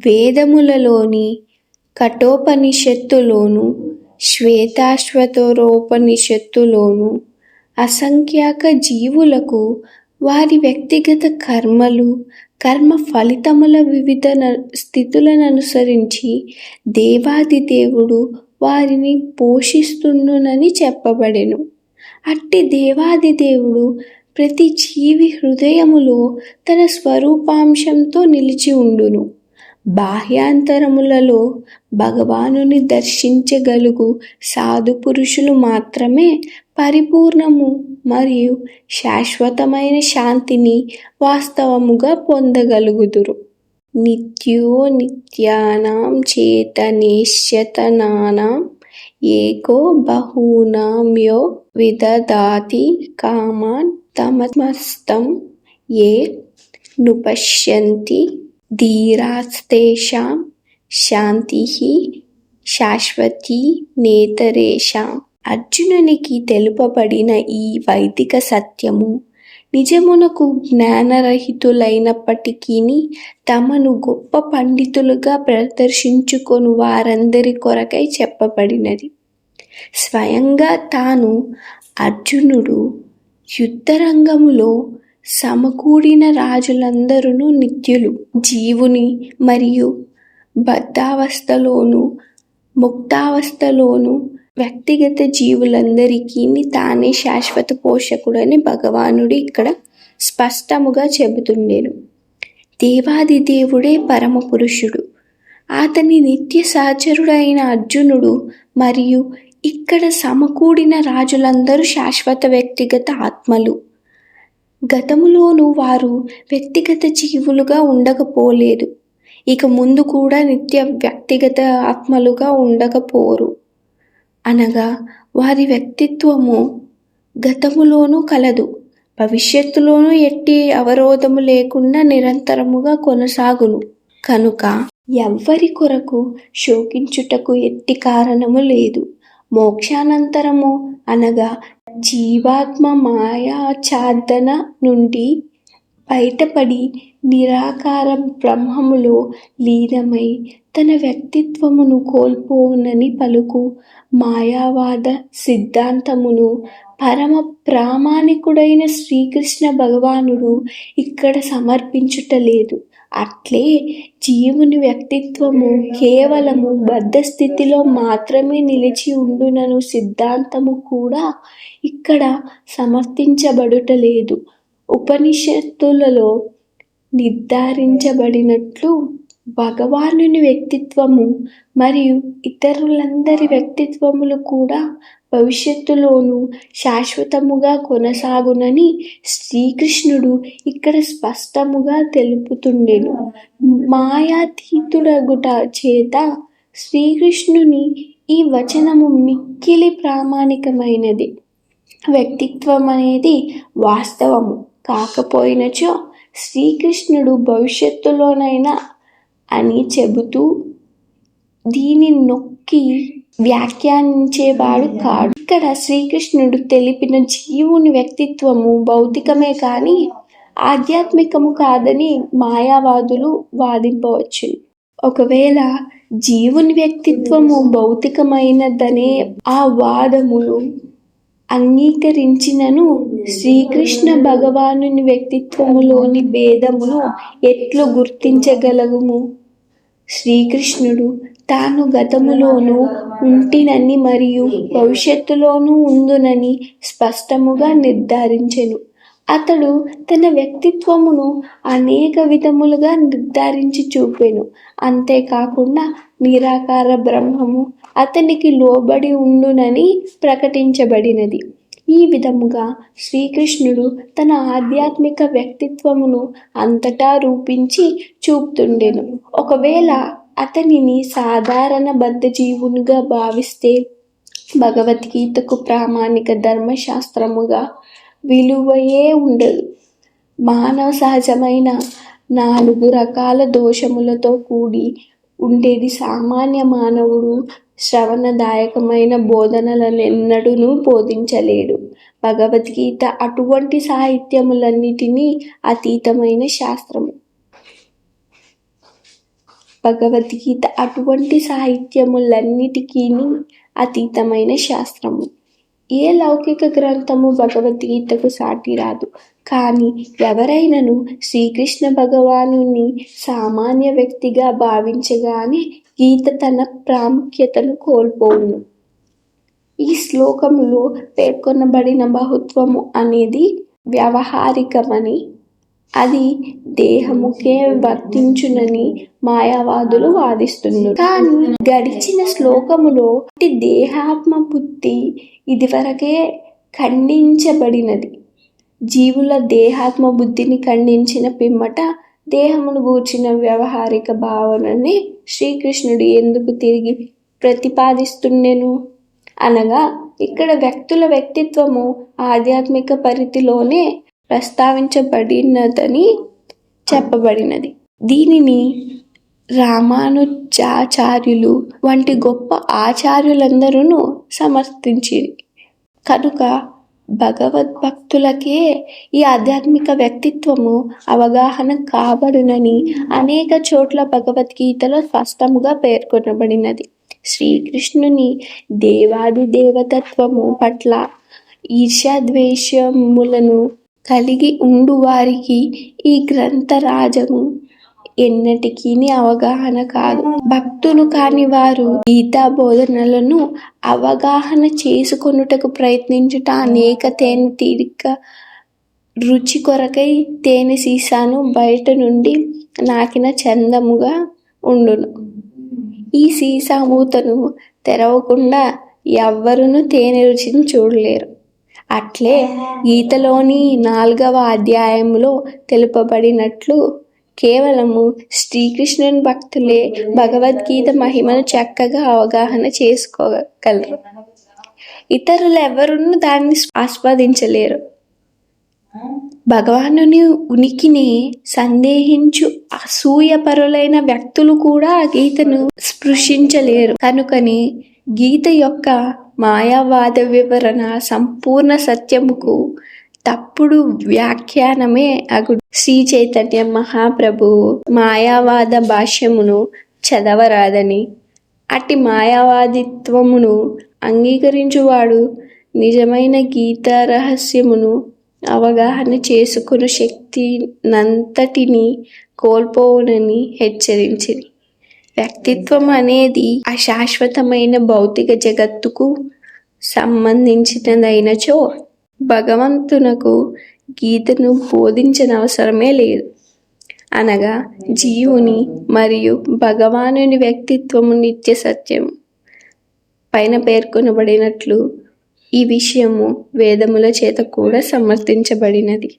వేదములలోని కఠోపనిషత్తులోను, శ్వేతాశ్వతరోపనిషత్తులోను అసంఖ్యాక జీవులకు వారి వ్యక్తిగత కర్మలు, కర్మ ఫలితముల వివిధ స్థితులను అనుసరించి దేవాదిదేవుడు వారిని పోషిస్తుండునని చెప్పబడెను. అట్టి దేవాదిదేవుడు ప్రతి జీవి హృదయములో తన స్వరూపాంశంతో నిలిచి ఉండును. బాహ్యాంతరములలో భగవానుని దర్శించగలుగు సాధు పురుషులు మాత్రమే పరిపూర్ణము మరియు శాశ్వతమైన శాంతిని వాస్తవముగా పొందగలుగుదురు. నిత్యో నిత్యానాం చేతనేశ్చతనానాం ఏకో బహూనాం యో విదదాతి కామాన్ తమస్తం ఏ నుపశ్యంతి ధీరాస్తేషాం శాంతిః శాశ్వతీ నేతరేషాం. అర్జునునికి తెలుపబడిన ఈ వైదిక సత్యము నిజమునకు జ్ఞానరహితులైనప్పటికీ తమను గొప్ప పండితులుగా ప్రదర్శించుకొను వారందరి కొరకై చెప్పబడినది. స్వయంగా తాను అర్జునుడు యుద్ధరంగములో సమకూడిన రాజులందరూ నిత్యులు. జీవుని మరియు బద్ధావస్థలోను ముక్తావస్థలోను వ్యక్తిగత జీవులందరికీ తానే శాశ్వత పోషకుడని భగవానుడు ఇక్కడ స్పష్టముగా చెబుతుండెను. దేవాదిదేవుడే పరమ పురుషుడు. అతని నిత్య సహచరుడైన అర్జునుడు మరియు ఇక్కడ సమకూడిన రాజులందరూ శాశ్వత వ్యక్తిగత ఆత్మలు. గతములోనూ వారు వ్యక్తిగత జీవులుగా ఉండకపోలేదు, ఇక ముందు కూడా నిత్య వ్యక్తిగత ఆత్మలుగా ఉండకపోరు. అనగా వారి వ్యక్తిత్వము గతములోనూ కలదు, భవిష్యత్తులోనూ ఎట్టి అవరోధము లేకుండా నిరంతరముగా కొనసాగును. కనుక ఎవ్వరి కొరకు శోకించుటకు ఎట్టి కారణము లేదు. మోక్షానంతరము అనగా జీవాత్మ మాయాఛాదన నుండి బయటపడి నిరాకార బ్రహ్మములో లీనమై తన వ్యక్తిత్వమును కోల్పోవునని పలుకు మాయావాద సిద్ధాంతమును పరమ ప్రామాణికుడైన శ్రీకృష్ణ భగవానుడు ఇక్కడ సమర్పించుటలేదు. అట్లే జీవుని వ్యక్తిత్వము కేవలము బద్ధ స్థితిలో మాత్రమే నిలిచి ఉండునను సిద్ధాంతము కూడా ఇక్కడ సమర్థించబడుటలేదు. ఉపనిషత్తులలో నిర్ధారించబడినట్లు భగవానుని వ్యక్తిత్వము మరియు ఇతరులందరి వ్యక్తిత్వములు కూడా భవిష్యత్తులోనూ శాశ్వతముగా కొనసాగునని శ్రీకృష్ణుడు ఇక్కడ స్పష్టముగా తెలుపుతుండెను. మాయాతీతుడగుట చేత శ్రీకృష్ణుని ఈ వచనము మిక్కిలి ప్రామాణికమైనది. వ్యక్తిత్వం అనేది వాస్తవము కాకపోయినచో శ్రీకృష్ణుడు భవిష్యత్తులోనైనా అని చెబుతూ దీని నొక్కి వ్యాఖ్యానించేవాడు కాడు. ఇక్కడ శ్రీకృష్ణుడు తెలిపిన జీవుని వ్యక్తిత్వము భౌతికమే కానీ ఆధ్యాత్మికము కాదని మాయావాదులు వాదింపవచ్చు. ఒకవేళ జీవుని వ్యక్తిత్వము భౌతికమైనదనే ఆ వాదములు అంగీకరించినను శ్రీకృష్ణ భగవానుని వ్యక్తిత్వములోని భేదమును ఎట్లు గుర్తించగలము? శ్రీకృష్ణుడు తాను గతములోనూ ఉంటినని మరియు భవిష్యత్తులోనూ ఉందునని స్పష్టముగా నిర్ధారించెను. అతడు తన వ్యక్తిత్వమును అనేక విధములుగా నిర్ధారించి చూపెను. అంతేకాకుండా నిరాకార బ్రహ్మము అతనికి లోబడి ఉండునని ప్రకటించబడినది. ఈ విధముగా శ్రీకృష్ణుడు తన ఆధ్యాత్మిక వ్యక్తిత్వమును అంతటా రూపించి చూపుతుండెను. ఒకవేళ అతనిని సాధారణ బద్ధజీవునిగా భావిస్తే భగవద్గీతకు ప్రామాణిక ధర్మశాస్త్రముగా విలువయే ఉండదు. మానవ సహజమైన 4 రకాల దోషములతో కూడి ఉండేది సామాన్య మానవుడు శ్రవణదాయకమైన బోధనలనెన్నడూ బోధించలేడు. భగవద్గీత అటువంటి సాహిత్యములన్నిటినీ అతీతమైన శాస్త్రము. భగవద్గీత అటువంటి సాహిత్యములన్నిటికీ అతీతమైన శాస్త్రము. ఏ లౌకిక గ్రంథము భగవద్గీతకు సాటి రాదు. కానీ ఎవరైనను శ్రీకృష్ణ భగవానుని సామాన్య వ్యక్తిగా భావించగానే గీత తన ప్రాముఖ్యతను కోల్పోవును. ఈ శ్లోకములో పేర్కొనబడిన బహుత్వము అనేది వ్యవహారికమని, అది దేహముకే వర్తించునని మాయావాదులు వాదిస్తున్నారు. కానీ గడిచిన శ్లోకములో దేహాత్మ బుద్ధి ఇదివరకే ఖండించబడినది. జీవుల దేహాత్మ బుద్ధిని ఖండించిన పిమ్మట దేహమును గూర్చిన వ్యవహారిక భావనని శ్రీకృష్ణుడు ఎందుకు తిరిగి ప్రతిపాదిస్తుండెను అనగా, ఇక్కడ వ్యక్తుల వ్యక్తిత్వము ఆధ్యాత్మిక పరిధిలోనే ప్రస్తావించబడినదని చెప్పబడినది. దీనిని రామానుజాచార్యులు వంటి గొప్ప ఆచార్యులందరూ సమర్థించిరి. కనుక భగవద్భక్తులకే ఈ ఆధ్యాత్మిక వ్యక్తిత్వము అవగాహన కాబడునని అనేక చోట్ల భగవద్గీతలో స్పష్టముగా పేర్కొనబడినది. శ్రీకృష్ణుని దేవాది దేవతత్వము పట్ల ఈర్ష్యాద్వేషములను కలిగి ఉండు వారికి ఈ గ్రంథరాజము ఎన్నటికీ అవగాహన కాదు. భక్తులు కాని వారు గీతా బోధనలను అవగాహన చేసుకొనుటకు ప్రయత్నించుట అనేక తేనె తీరిక రుచి కొరకై తేనె సీసాను బయట నుండి నాకిన చందముగా ఉండును. ఈ సీసా మూతను తెరవకుండా ఎవ్వరును తేనె రుచిని చూడలేరు. అట్లే గీతలోని 4వ అధ్యాయములో తెలుపబడినట్లు కేవలము శ్రీకృష్ణుని భక్తులే భగవద్గీత మహిమను చక్కగా అవగాహన చేసుకోగలరు. ఇతరులు ఎవరూ దాన్ని ఆస్వాదించలేరు. భగవానుని ఉనికిని సందేహించు అసూయపరులైన వ్యక్తులు కూడా గీతను స్పృశించలేరు. కనుకని గీత యొక్క మాయావాద వివరణ సంపూర్ణ సత్యముకు తప్పుడు వ్యాఖ్యానమే అగుడు. శ్రీ చైతన్య మహాప్రభు మాయావాద భాష్యమును చదవరాదని, అట్టి మాయావాదిత్వమును అంగీకరించువాడు నిజమైన గీతా రహస్యమును అవగాహన చేసుకుని శక్తినంతటిని కోల్పోవునని హెచ్చరించింది. వ్యక్తిత్వం అనేది అశాశ్వతమైన భౌతిక జగత్తుకు సంబంధించినదైనచో భగవంతునకు గీతను బోధించనవసరమే లేదు. అనగా జీవుని మరియు భగవానుని వ్యక్తిత్వము నిత్య సత్యము. పైన పేర్కొనబడినట్లు ఈ విషయము వేదముల చేత కూడా సమర్థించబడినది.